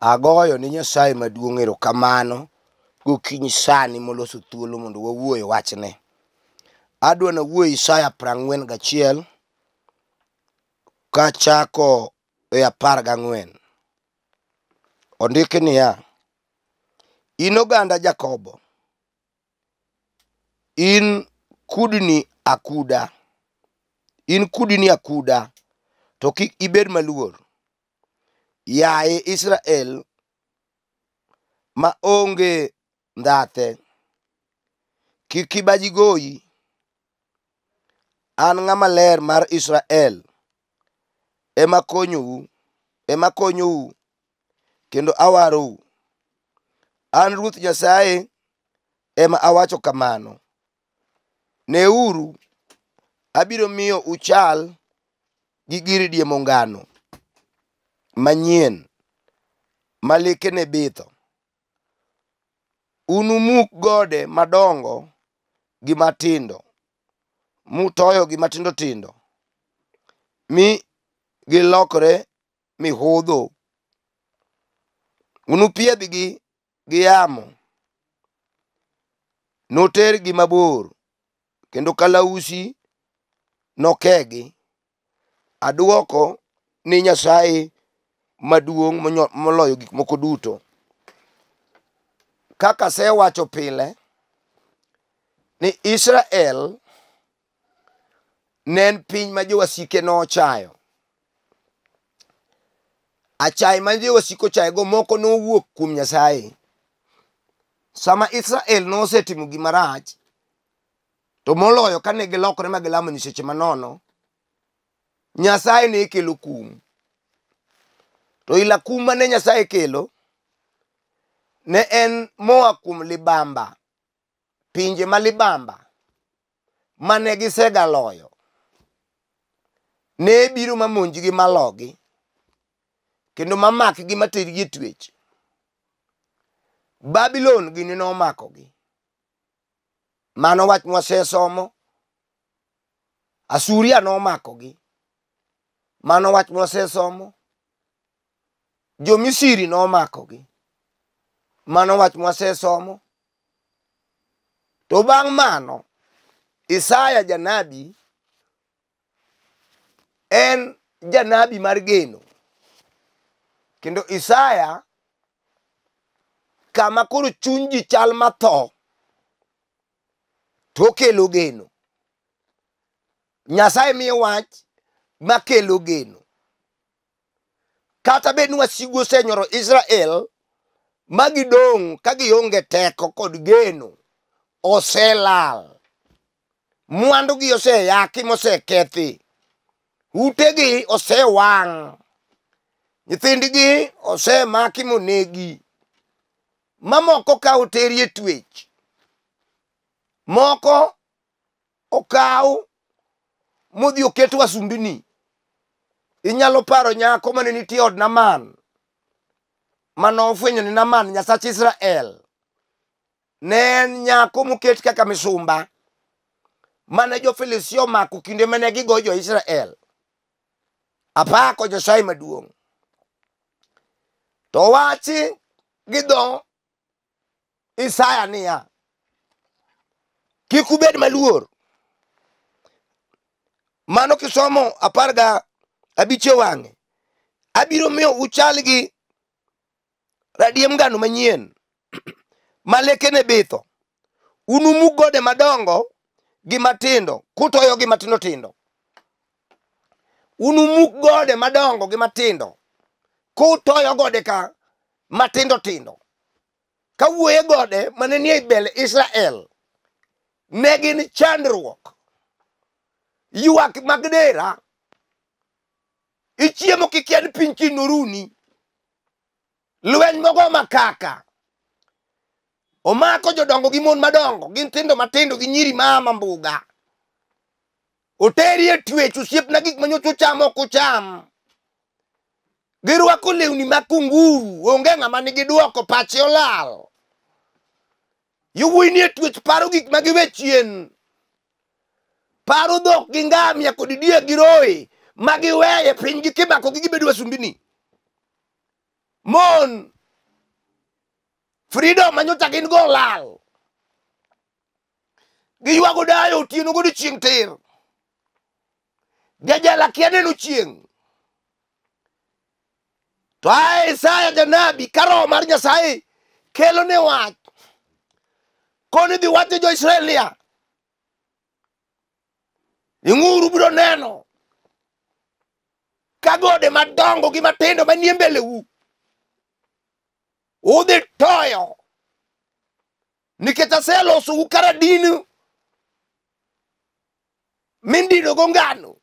Agoyo ni Nyasaye maduong' erokamano gokinyi sani moloso thuolo mondo wawuoye wachne. Adwa na wuoyo Isaya 41 kachako 14. Ondiki niya, in oganda Jakobo, in kudni akuda, to kik ibed maluor. Yaye Israel ma onge ndhathe, kik kibaji goyi. An ng'ama ler mar Israel ema konyou kendo awarou. An Ruoth Nyasaye ema awacho kamano. Neuru, abiro miyo uchal gi gir diemo ngano manyien ma lekene bitho. Unumuk gode madongo gi matindo, mutoyogi matindo tindo, mi gilokre mihudho. Unupiedhgi gi yamo, notergi mabor, kendo kalausi nokegi. Aduoko ni Nyasaye maduong' moloyo gik moko duto. Kaka sewacho pile ni Israel ne en piny ma jowasike nochayo. Achaye ma jowasiko chayego moko nowuok kuom Nyasaye. Sama Israel nosetimo gima rach, to moloyo kane gilokore ma gilamo nyiseche manono, Nyasaye ne kelo kum. To ila kum mane Nyasaye kelo ne en moa kuom libamba, pinje ma libamba mane gisegaloyo, ne biro mamonjgi malogi, kendo mamakgi matergi e twech. Babylon gini nomakogi. Mano wach mwasesomo. Asuria nomakogi. Mano wach mwasesomo. Jo Misiri nomakogi. Mano wach mwasesomo. To bang' mano, Isaya janabi en janabi mar geno. Kendo Isaya kama koro chuny ji chal matho, to kelo geno. Nyasaye miyo wach makelo geno. Kata bed ni wasigu osenyoro Israel magidong' ka gionge teko kod geno, oselal. Mwandu gi oseyaki mosekethi. Utegi osewang'. Nyithindgi osemaki monegi. Mamoko ka oteri e twech. Moko okaw modhi oket wasumbini. Inyalo paro nyako mane nitie od Naman, manofwenyo ni Naman nyasach Israel. Ne en nyako moket kaka misumba, mane jo-Filistia omako kinde mane gigoyo jo-Israel. Apako Nyasaye maduong'. To wachi gi dho Isaya niya, kik ubed maluor. Mano kisomo 15 wang'e. Abiro miyo uchal gi radiem ngano manyien ma lekene bitho. Unumuk gode madongo gi matindo, kutoyogi matindo tindo. Unumuk gode madongo gi matindo, kutoyo gode ka matindo tindo. Kawuoye gode mane nie i bel Israel ne gin chandruok, ywak mag dera. Ichiemo kikia ni piny kinoruni. Lweny mogo makaka. Omako jodongo gi mon madongo, gi nyithindo matindo gi nyiri mama mbuga. Oteri e twech, osiepna gik manyocha uchamo ok ucham. Girwako lewni makunguru, onge ng'ama nigi duoko, pache olal. Yowuoyi ni e twech paro gik magiwe chien. Paro dhok gi ngamia kod diek gi roye magiweye piny gi kimako gi gibedo wasumbini. mon freedom manyocha gin go lal giywago dayo otieno godo chieng' tir jajala kia neno chieng' to ae Isaya janabi karo mar Nyasaye kelo ne wach koni dhi wacho jo Israel niya ing'uru biro neno ka gode madongo gi matindo manie mbeleu udhi toyo nikech aselosou kara dinu mindino go ngano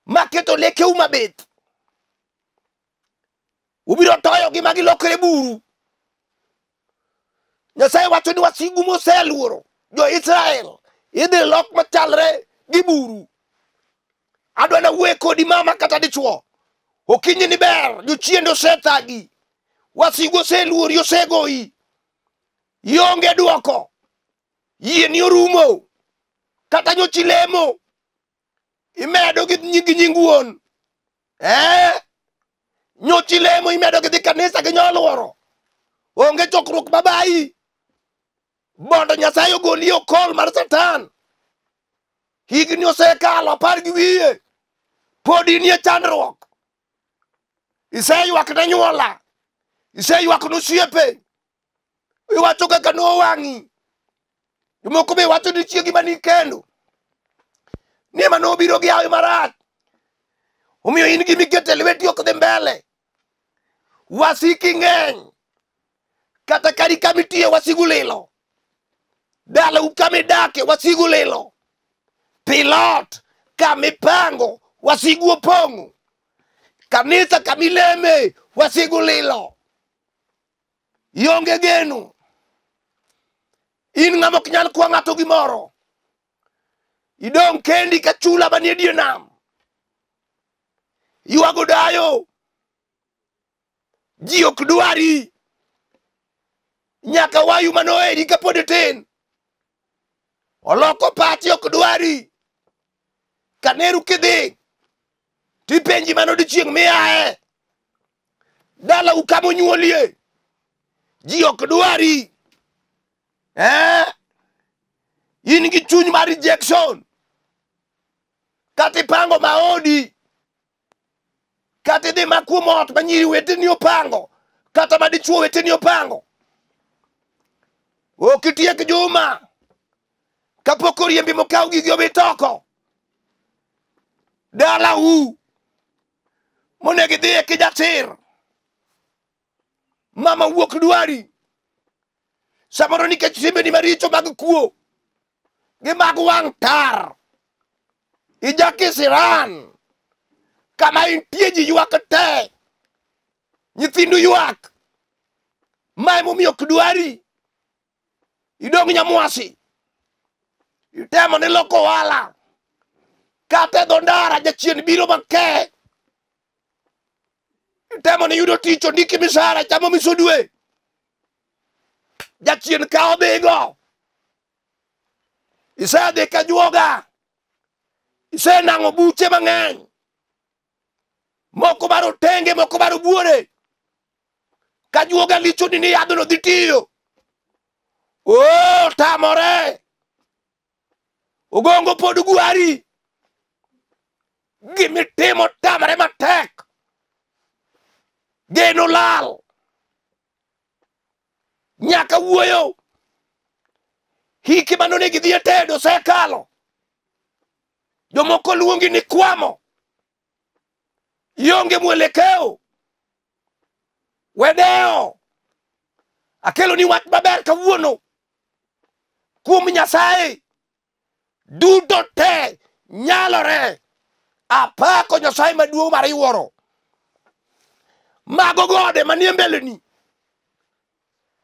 maketo lekeu mabith ubiro toyo gi magilokre buru. Nyasaye wacho ni wasigu moseluoro jo Israel idhi lok machalre gi buru. Adwa na wuoye kodi mama kata dichuo okinyi ni ber jochiende osethagi wasigu oseluori osegoyi ionge duoko yie ni orumo kata nyochi lemo imedo gi nying wuon nyochi lemo imedo gi dhi kanisa gi nyoluoro onge chokruok babayi bondo Nyasaye ogoli okol mar Satan higni osekalo 10 gi wiye podi nie chandruok iseywak ne nyuola iseywak nosiepe iwacho kaka nowang'i jomoko be wacho ni chiegi mani kendo ni mano biro gi hawi marach omiyo in gi mikete lweti ok dhi mbele wasiki ng'eny kata kari kamitiye wasigu lilo dala ukamidake wasigu lilo pilot kamipango wasigu opong'o kanisa kamileme wasigu lilo ionge geno in ng'ama ok nyal kwa ng'ato gimoro idong kendi ka chula manie die nam ywago dayo ji ok dwari nyaka wayu manoheri kapod tin oloko pachi ok dwari kaneru kidhi tipenji manodi chieng' miae dala ukamo nyuolie ji ok dwari in gi chuny mar rejection kati pango maodi kati dhi makuom ot manyiri weteni opango kata madichuo weteni opango okitiek juma kapok oriembi mokaw gigi obitoko dala monego idhiye kijatir mama wuok dwari samoro nikech simbeni maricho mag kuo gi mag wang' tar ijakisiran kama intie ji ywak te nyithindu ywak mae momiyo ok dwari idong' nyamwasi itemo ni loko wala kata dho ndara jachien biro make itemo ni yudo tich ondiki misara chamo misodwe jachien kawo dhigo isedhi ka juoga isenang'o buche mang'eny moko baro tenge moko baro buore ka juoga lichoni ni yadhno dhi tiyo tamore ogongo pod gwari gimitimo tamre matek geno lal nyaka wuoyo hiki manonegi dhi tedo sekalo jomoko luongi ni kwamo ionge mwelekeo wedeo akelo ni wach maber kawuono kuom Nyasaye duto te nyalore apako Nyasaye maduong' mar iwuoro mago gode manie mbeleni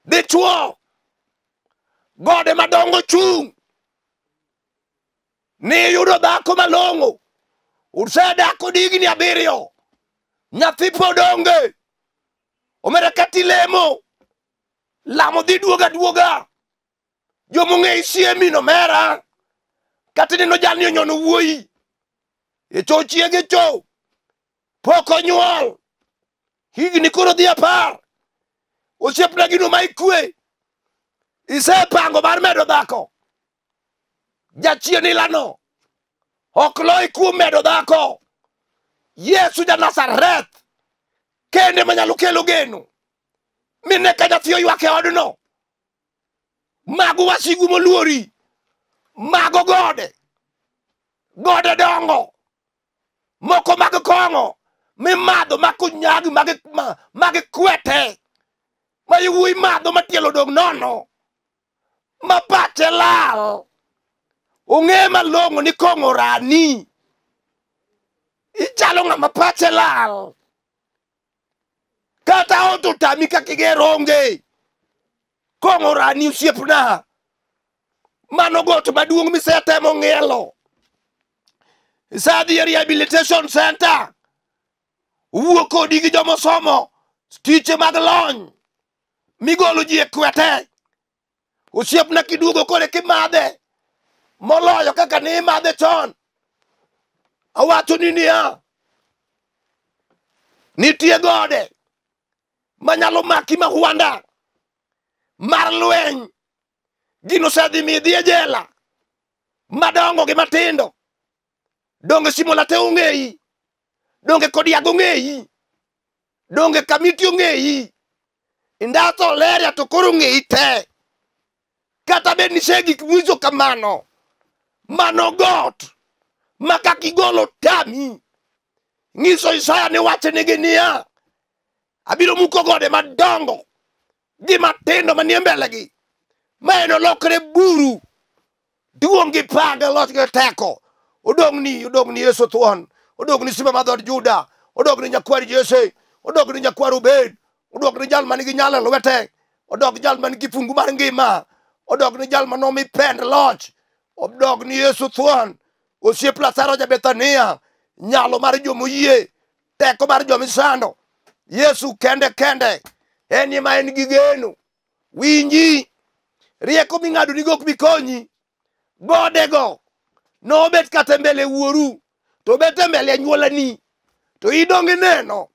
dichuo gode madongo chung ni yudo dhako malong'o usedako digni 7 nyathi pod onge omera kati lemo lamo dhi duoga jomong'e siemi nomera kati neno jalni onyono wuoyi e cho chiege cho pok onyuol higni koro dhi 10, osiepna gino ma ikwe, isepango mar medo dhako, jachien ilano, ok loy kuom medo dhako. Yesu ja Nazareth kende manyalo kelo geno. Mine ka nyathi oywak e odno, mago wasigu moluori, mago gode dongo, moko mag kong'o mimadho makunyagi mag kwete, ma iwuoyi madho matielo dong nono, ma pache lal. Ong'e malong'o ni kong'o rani, ichalo ng'ama pache lal, kata oto tami kakigero onge. Kong'o rani osiepna, mano got maduong' misetemo ng'ielo. Isadhi e rehabilitation center, uwuok kodi gi jomosomo tiche mag lony migolo ji e kwete. Osiepna kiduogo kore kimadhe moloyo kaka ni imadhe chon. Awacho ni niya, nitie gode manyalo maki mahwanda mar lweny. Gino osedhi midhi e jela, madongo gi matindo. Donge simolate ong'eyi, donge kodiago ong'eyi, donge kamiti ong'eyi, indhathe oleria to koro ong'eyi te. Kata bed ni segi mwizo kamano, mano got ma kakigolo tami. Ng'iso Isaya ne wache nigi niya, abiro muko gode madongo gi matindo manie mbelegi, ma en olokre buru, duong' gi panga, loch gi teko. Odong' ni Yesu thuon, odong' ni simba mar dhood Juda, odong' ni nyakwar Jesse, odong' ni nyakwar Obed, odong' ni jal manigi nyalo e lwete, odog jal manigi fungu mar ngima, odog ni jal manomi pend loch, odog ni Yesu thuon. Osiep Lazaro ja Bethania, nyalo mar jomoyie, teko mar jomisando. Yesu kende en ema en gi geno. Winji, rieko ming'ado ni gok bikonyi, godego no bet kata mbele wuoru, to bet mbele anyuolani, to idonge neno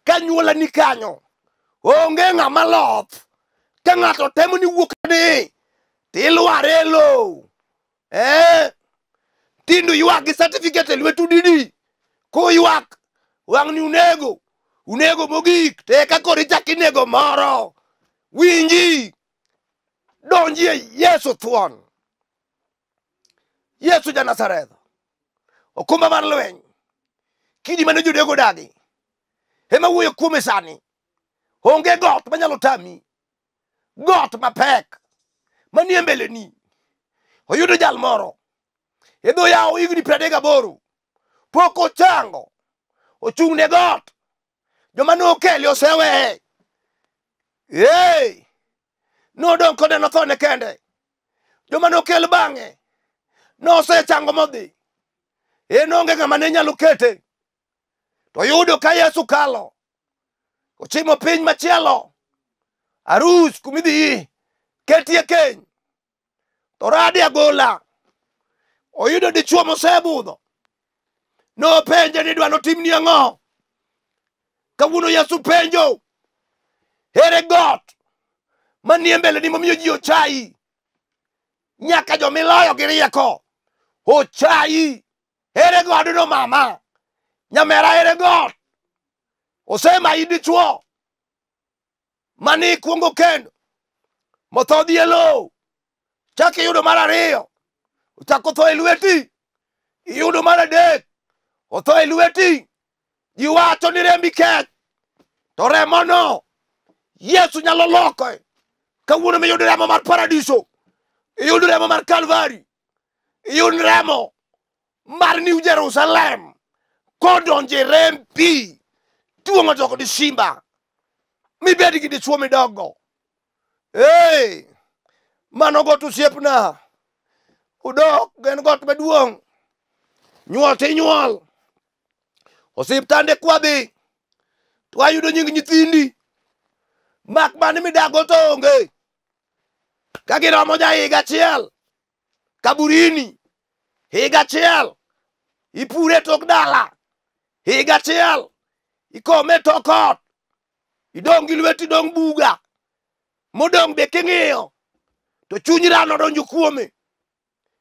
ka anyuolani kanyo onge ng'ama loth. Ka ng'ato temo ni wuok ni tilware lo, tindo ywak gi certificate e lwetu didi, ko ywak wang' ni unego mogik, te ka koro ichak inego moro. Winji, donji e Yesu thuon, Yesu ja Nazareth, okumba mar lweny, kidi mane jodego dagi, ema wuoyo kuome sani. Onge got manyalo tami, got mapek manie mbeleni. Oyudo jal moro e dho yawo higni 38, pok ochango, ochung' ne got, joma nokele oseweye. Nodong' kode nothone kende, joma nokel bang'e nosechango modhi. En onge ng'ama ne nyalo kete. To yudo ka Yesu kalo, ochimo piny machielo, arus kumidhi ketie keny, to radi agola, oyudo dichuo mosebudho. Nopenje ni dwa notimni ang'o. Kawuono Yesu penjo, ere got manie mbeleni momiyo ji ochayi, nyaka jomiloyo gi rieko ochayi. Ere godno mama, nyamera, ere got osemayi dichuo mani ikuongo kendo motho dhi e lowo, chak iyudo mar ariyo, ochak otho e lweti, iyudo mar adek, otho e lweti. Ji wacho ni rembi kech, to remono Yesu nyalo loke. Kawuono miyud remo mar paradiso, iyud remo mar Kalvari, iyud remo mar New Jerusalem. Kodonje rembi, tuong'o toko di simba, mibedi gi dichuo midongo. Mano got osiepna, udok gen got maduong'. Nyuol tinyuol, osiptande kwadhi, to ayudo nying nyithindi, mak mani midago to onge. Ka giromo ja higa achiel, kaburini, higa achiel, ipure tok dala, higa achiel, ikome tokot, idong gi lweti dong buga, modong be king'iyo, to chunyi rano donjo kuome,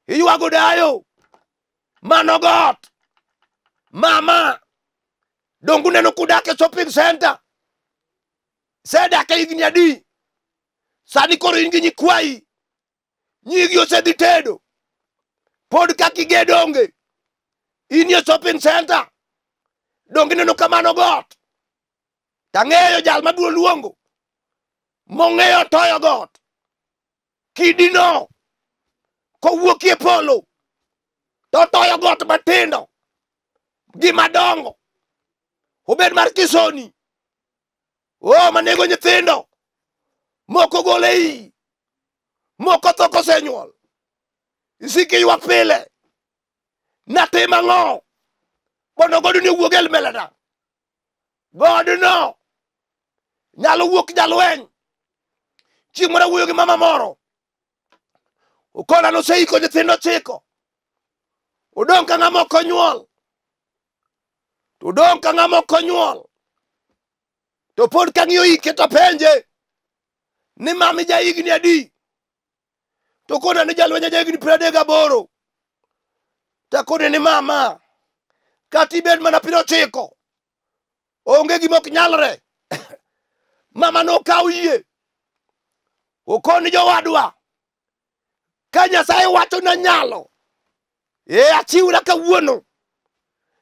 iywago dayo, mano got, mama, dongu neno kudak e shopping center, sedak e higni adi, sani koro in gi nyikwayi, nyigi osedhi tedo, pod kaki gedonge, in ye shopping center, dongi neno kamano got, tang'eyo jal mabiro luongo, mong'eyo toyo got, kidino, kowuokie polo, to toyo got matindo, gi madongo, obed mar kisoni, manego nyithindo, moko gole iyi, moko tho kosenyuol, isiki ywak pile, natim ang'o, bono godni owuog e melada, godno nyalo wuok jalweny, chieng' moro awuoyo gi mama moro, okona noseiko nyithindo chiko, odong' ka ng'ama ok onyuol, to odong' ka ng'ama ok onyuol, to pod kang'iyo ike to penje, ni mami ja higni adi, to kona ni jalweny ja higni 38, to kone ni mama, kati bed mana 90, onge gima ok nyalre, mama no kaw yie, okoni jowadwa, ka Nyasaye wacho na nyalo, achiwra kawuono,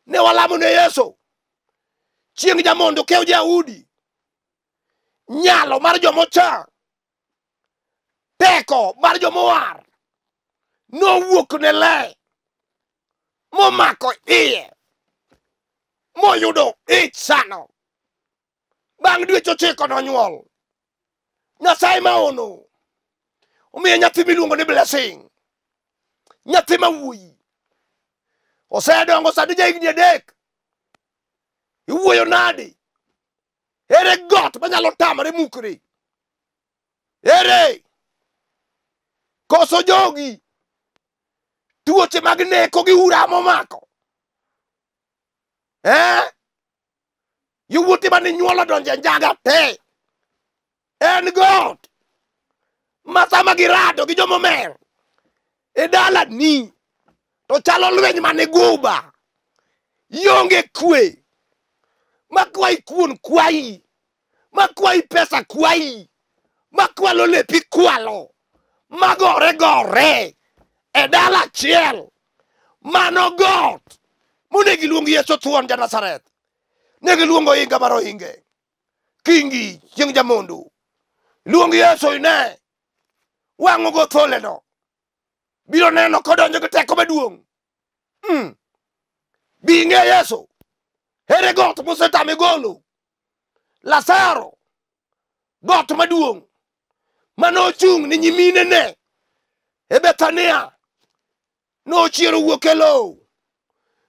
ne walamo ne Yesu, chieng' jamondo kew Jaudi, nyalo mar jomocha, teko mar jomowar, nowuok ne le, momako iye, moyudo ich sano, bang' dweche 9 nonyuol, Nyasaye maono, omiye nyathi miluongo ni Blessing, nyathi mawuoyi, osedongo sani ja higni 3, iwuoyo nadi, ere got manyalo tamore mukri, ere koso jogi, tuoche mag neko gi ura momako, yowuoti mane nyuolo donje njaga te, en got, masama girado gi jomomer, e dala ni, to chalo lweny mane guba, yonge kwe, makwayi kuon kwayi, makwayi pesa kwayi, makwalo lepi kwalo, magore gore, e dala achiel, mano got, monegi luongi Yesu thuon ja Nazareth, negi luongo inga mar ohinge, kingi chieng' jamondo, luongi Yesu ine, wang'o go thole no, biro neno kodonjo gi teko maduong', Binge Yesu, ere got mosetame golo, Lazaro, got maduong', manochung' ni nyimine ne, e Bethania, nochiero wuok e lowo,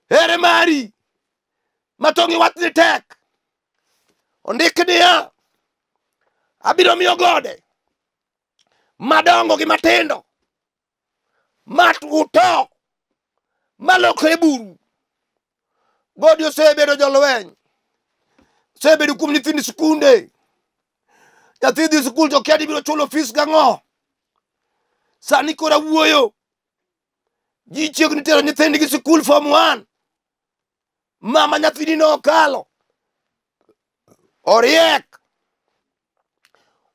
ere mari, matong'i watni tek, ondik niya, abiro miyo gode, madongo gi matindo, uto, malokre buru, godi osebedo jolweny, osebedo kuom nyithind sikunde, nyathi dhi sikul to kia ni biro chulo fees gang'o, sani kora wuoyo, ji chiegni tero nyithindgi sikul form 1, mama nyathini no okalo, oriek,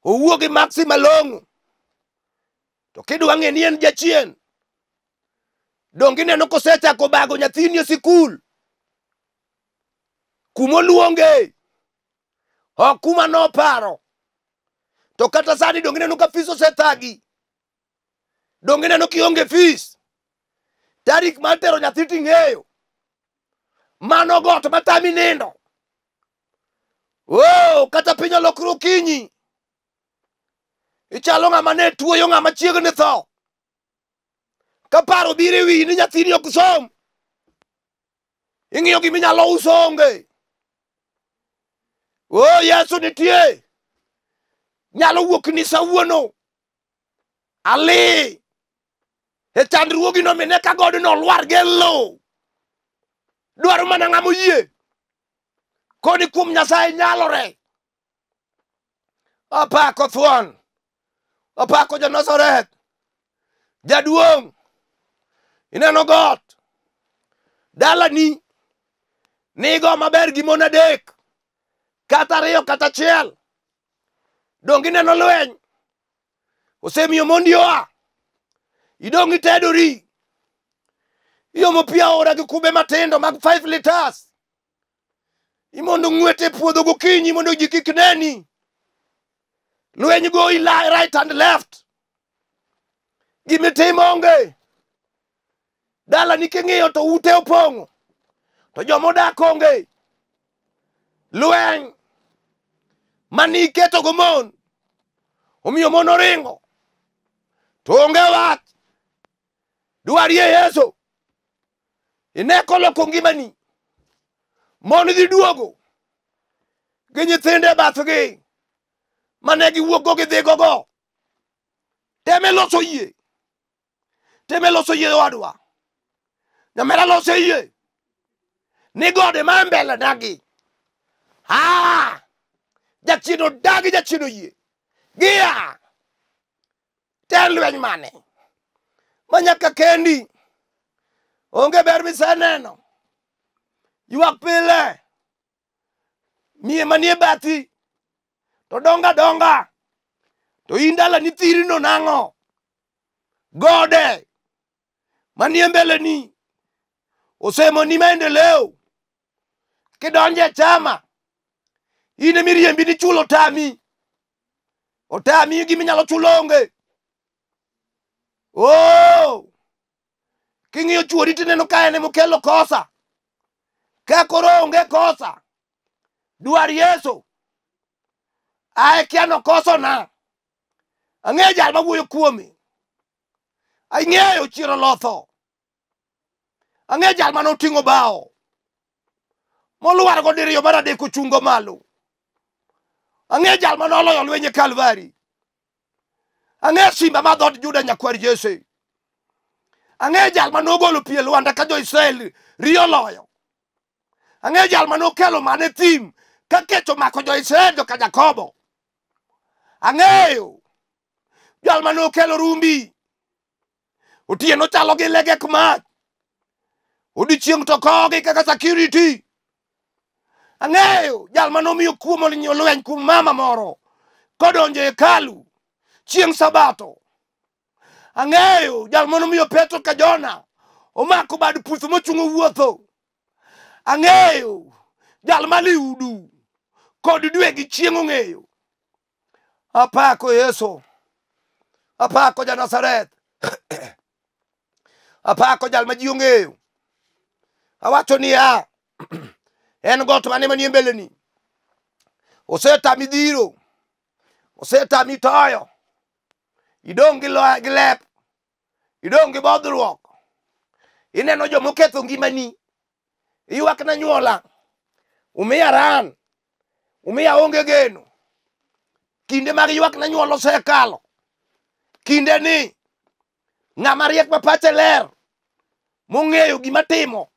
owuok gi maksi malong'o, to kidwa ng'e ni en jachien, dongi neno kosechako bago nyathini e sikul, kumoluonge, ok kuma noparo, to kata sani dongi neno ka fees osethagi, dongi neno kionge fees, tarik mar tero nyathi ting'eyo, mano got matami nindo, kata piny olokre okinyi, ichalo ng'ama ne tuoyo ng'ama chiegni tho, ka paro biro e wiyi ni nyathini ok som, ing'iyo giminyalo uso onge, Yesu nitie, nyalo wuok ni sawuono, ali, e chandruogi no mine ka godno olwar gi lo, dwaro mana ng'amo yie, koni kum Nyasaye nyalore. Apako thuon, apako ja Nazareth, jaduong', ineno got, dalani, nigo maber gi mon adek, kata ariyo kata achiel, dong ineno lweny, osemiyo mondi oa, idong' itedori, iomo pi aora gi kube matindo mag 5 liters, imondo ng'wete puodho gokinyi mondo ji kik neni, lweny goyi right and left, gimitimo onge, dalani king'iyo to ute opong'o, to jomodak onge, lweny mani iketo go mon, omiyo mon oringo, to onge wach, dwarie Yesu, ine koloko ngimani, mon dhi duogo, gi nyithinde bathgi, mane giwuok go gidhi go, teme loso yie wadwa, nyamera loso yie, ni gode ma mbele nagi, jachino dagi jachino yie, gia, ten lweny mane, manyaka kendi, onge ber miseneno, ywak pile, miye manie bathi, to donga, to indala ni thirino nang'o, gode, manie mbele ni, osemo ni maendeleo, kidonje chama, ine miriembi ni chulo otami giminyalo chulo onge, king'iyo chuori tineno ka ene mokelo kosa, ka koro onge kosa, dwar Yesu, ae kiano koso na, ang'e jal ma wuoyo kuome, ang'eyo chiro lotho, ang'e jal mano ting'o bao, moluar go diriyo mar adek ochungo malo, ang'e jal mano oloyo lweny e Kalvari, ang'e simba ma dhood Juda nyakwar Jesse, ang'e jal mano golo pi e Lwanda ka jo-Israel riyo loyo, ang'e jal mano kelo mane thim ka kech omako jo-Israel joka Jakobo, ang'eyo jal mano kelo rumbi, otieno chalo gi legek mach, odichieng' to kogi kaka security, ang'eyo jal mano miyo kuom olinyo lweny kuom mama moro kodonjo e hekalu chieng' Sabato, ang'eyo jal mano miyo Petro ka Jona omako bad puth mochung'o wuotho, ang'eyo jal maliudu kod dwe gi chieng' ong'eyo, apako Yesu, apako ja Nazareth, apako jal ma ji ong'eyo, awacho niya, en got mane manie mbeleni, osetami dhiro, osetami toyo, idong' gi lep, idong' gi bodhruok, ineno jomoketho ngimani, iywak na nyuola, umiya ran, umiya onge geno, kinde mag ywak na nyuola osekalo, kinde ni ng'ama riek ma pache ler, mong'eyo gima timo,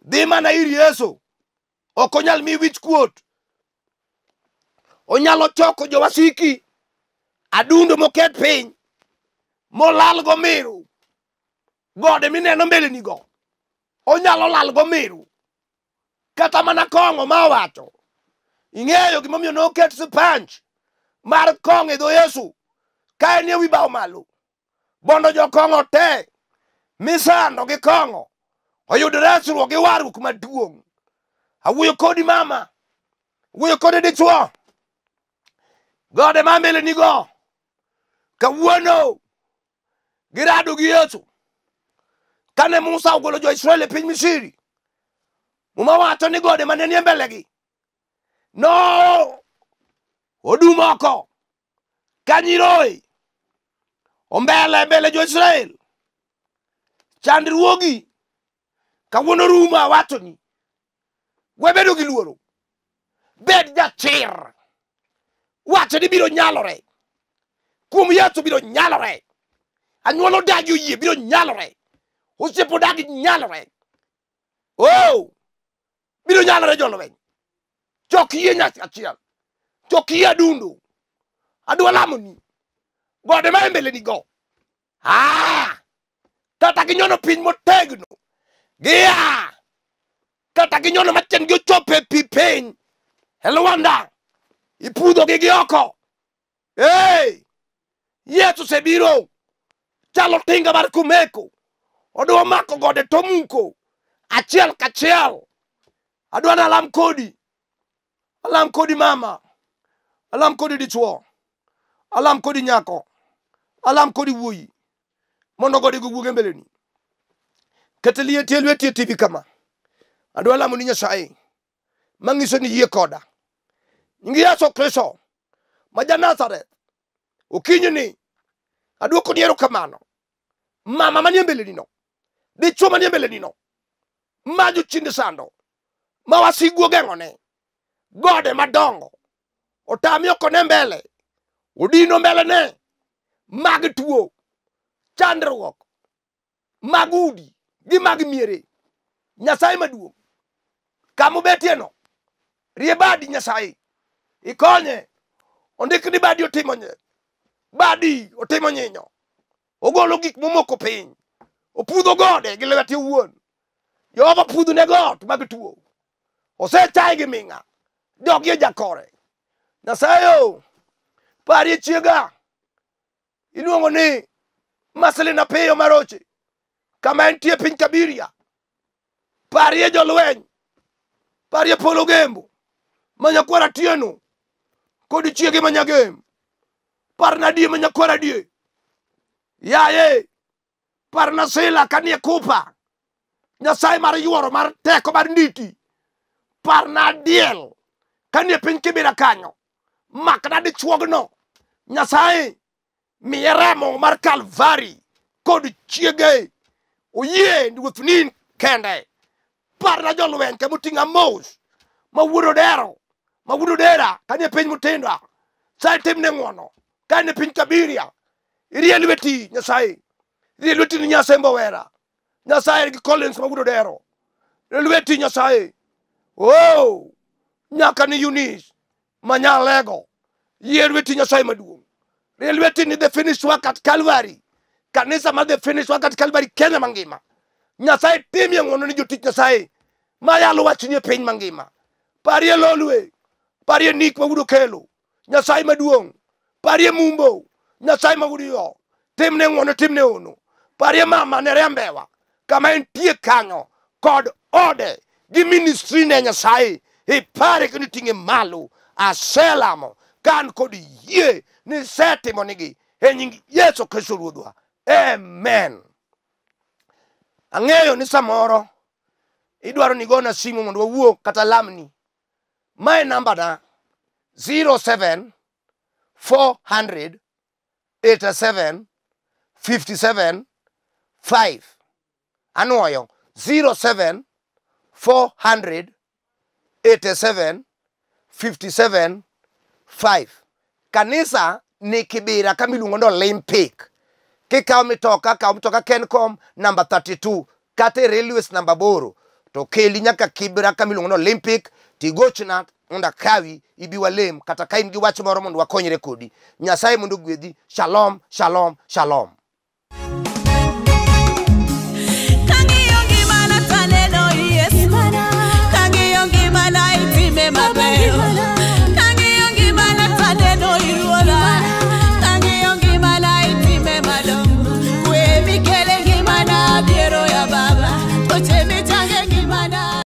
dhi mana ir Yesu, ok onyal mi wich kuot, onyalo choko jowasiki, adundo moket piny, molal go miru, gode mineno mbeleni go, onyalo lal go miru, kata mana kong'o ma owacho, ing'eyo gimomiyo noket spanj mar kong'o e dho Yesu, ka en ewi bao malo, bondo jokong'o te misando gi kong'o oyud resruok gi warruok maduong'. Awuoyo kodi mama, awuoyo kodi dichuo, gode ma mbeleni go, kawuono girado gi Yesu, kane Musa ogolo jo-Israel e piny Misiri, Muma wacho ni gode mane nie mbelegi, no odumoko kanyiroi mbele jo-Israel, chandruogi kawuono ruma wacho ni, webedo gi luoro, bed jachir, wacho ni biro nyalore, kuom Yesu biro nyalore, anyuolo dagi oyie biro nyalore, osiepo dagi nyalore, biro nyalore jolweny. Jok yie nyaka achiel. Jok yie adundo. Adwa lamoni. Gode ma mbele ni go. Kata ginyono piny motegno. Gia. Kata ginyono machen gi chope pi piny. Helwanda. Ipudho gi oko. Hey! Yesu sebiro. Chalo tinga mar kumeko. Odwa mako gode to muko. Achiel kachiel. Adwa na alam kodi. Alam kodi mama. Alam kodi dichuo. Alam kodi nyako. Alam kodi wuoyi. Mondo gode guguge mbeleni. Ketelie lweti TV kama. Adwa lamo ni Nyasaye. Mangiso ni yie koda. Nyingi Yesu Kristo. Maja Nazareth. Okinyi ni. Adwa kodiero kamano. Mama manie mbeleni no. Dichuo manie mbeleni no. Maju chinde sando. Mawasigu gengone. Gode madongo. Otami okone mbele. Udino mbele ne. Mag tuo. Chandruok. Magudi. Gi mag miere. Nyasaye maduong'. Kamu betieno. Riebadi Nyasaye. Ikonye. Ondik ni badi otimo nye. Badi otimo nyinyo. Ogolo gik momoko piny. Opudho gode gi lwete wuon. Jehova pudho ne got mag tuo. Osechai gi minga. Dogi jakore. Nyasaye pari chiega. Iluongo ni Maselina peyo Maroche. Kama entie piny Kabiria. Pari jolweny. Pari polo gembo. Manyakwara tieno. Kodi chiege manyagem. Parna die manyakwara die. Yaye. Parna sila kanie kupa. Nyasaye mar yuoro mar teko mar nditi. Parna diel. Kanie piny Kibira kanyo. Makna dichuogno. Nyasaye. Miye remo mar Kalvari. Kod chiege. Oye Ruoth nin kende. Parna jolweny ke mutinga mos. Mawuodo dero. Mawuodo dera. Kanie piny mutinda. Sai timne ng'wono. Kanie piny Kabiria. Irie lweti Nyasaye. Irie lweti ni Nyasaye mbowera. Nyasaye gi Collins mawuodo dero. Irie lweti Nyasaye. Oh! Nyaka ni Eunice. Manyalego. Irie lweti Nyasaye maduong'. Irie lweti ni the finished work at Calvary. Kanisa ma the finished work at Calvary Kenya mangima. Nyasaye timie ng'wono ni jotich Nyasaye. Mayalo wachnie piny mangima. Parie lolwe. Parie nik mawuodo kelo. Nyasaye maduong'. Parie mumbo. Nyasaye mawuodo yo. Timne ng'wono timne ono. Parie mama ne rembewa. Kama entie kanyo. Kod ode. Gi ministry ne Nyasaye. Ipare kini tinge malo. Aselamo. Kan kod yie. Ni setimo nigi. E nying Yesu Kristo Ruodhwa. Amen. Ang'eyo ni samoro. Idwaro ni gona simu mondo wawuo kata lamni. My number na 07 400 87 57 5. Anuoyo 07 400 87 57 5. Kanisa ni Kibira kamiluongo no Olympic. Kikaw mitoka Kencom number 32 kate railways number boro to keli nyaka Kibira kamiluongo no Olympic tigochna onda kawi ibiwalem kata kain gi wach moro mondo wakonyre kodi. Nyasaye mondo gwedhi. Shalom, shalom, shalom.